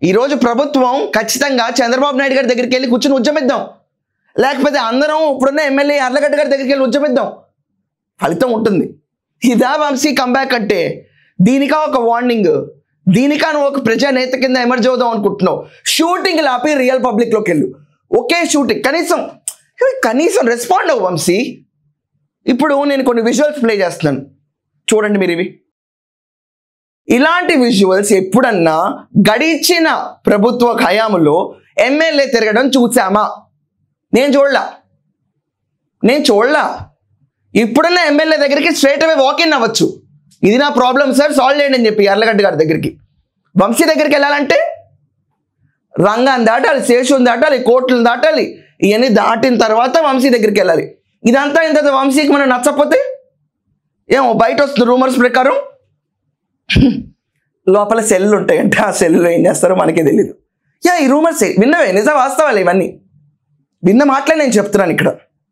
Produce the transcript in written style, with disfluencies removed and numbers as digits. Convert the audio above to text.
ఈరోజు ప్రభుత్వం ఖచ్చితంగా చంద్రబాబు నాయుడు గారి దగ్గరికి వెళ్ళి కూర్చొని ఉద్యమిద్దాం, లేకపోతే అందరం ఇప్పుడున్న ఎమ్మెల్యే యార్లగడ్డ గారి దగ్గరికి వెళ్ళి ఉద్యమిద్దాం, ఫలితం ఉంటుంది. ఇదా వంశీ కంబ్యాక్ అంటే? దీనికా ఒక వార్నింగ్? దీనికా నువ్వు ఒక ప్రజానేత కింద ఎమర్జ్ అవుదాం అనుకుంటున్నావు? షూటింగ్ ఆపి రియల్ పబ్లిక్లోకి వెళ్ళు. ఒకే షూటింగ్, కనీసం రెస్పాండ్ అవ్వు వంశీ. ఇప్పుడు నేను కొన్ని విజువల్స్ ప్లే చేస్తున్నాను, చూడండి మీరు ఇవి. ఇలాంటి విజువల్స్ ఎప్పుడన్నా గడిచిన ప్రభుత్వ హయాంలో ఎమ్మెల్యే తిరగడం చూసామా? నేను చూడలా. ఇప్పుడున్న ఎమ్మెల్యే దగ్గరికి స్ట్రైట్ అవే వాకిన్ అవ్వచ్చు, ఇది నా ప్రాబ్లం సార్ సాల్వ్ చేయండి అని చెప్పి యార్లగడ్డ గారి దగ్గరికి. వంశీ దగ్గరికి వెళ్ళాలంటే రంగాన్ని దాటాలి, శేషుని దాటాలి, కోర్టులను దాటాలి, ఇవన్నీ దాటిన తర్వాత వంశీ దగ్గరికి వెళ్ళాలి. ఇదంతా అయిన తర్వాత వంశీకి మనం నచ్చకపోతే ఏమో బయట వస్తుంది రూమర్స్ ప్రకారం లోపల సెల్లు ఉంటాయంటే ఆ సెల్లో ఏం చేస్తారో మనకే తెలీదు. ఈ రూమర్స్ విన్నవే, నిజ వాస్తవాలు ఇవన్నీ, విన్న మాటలే నేను చెప్తున్నాను ఇక్కడ.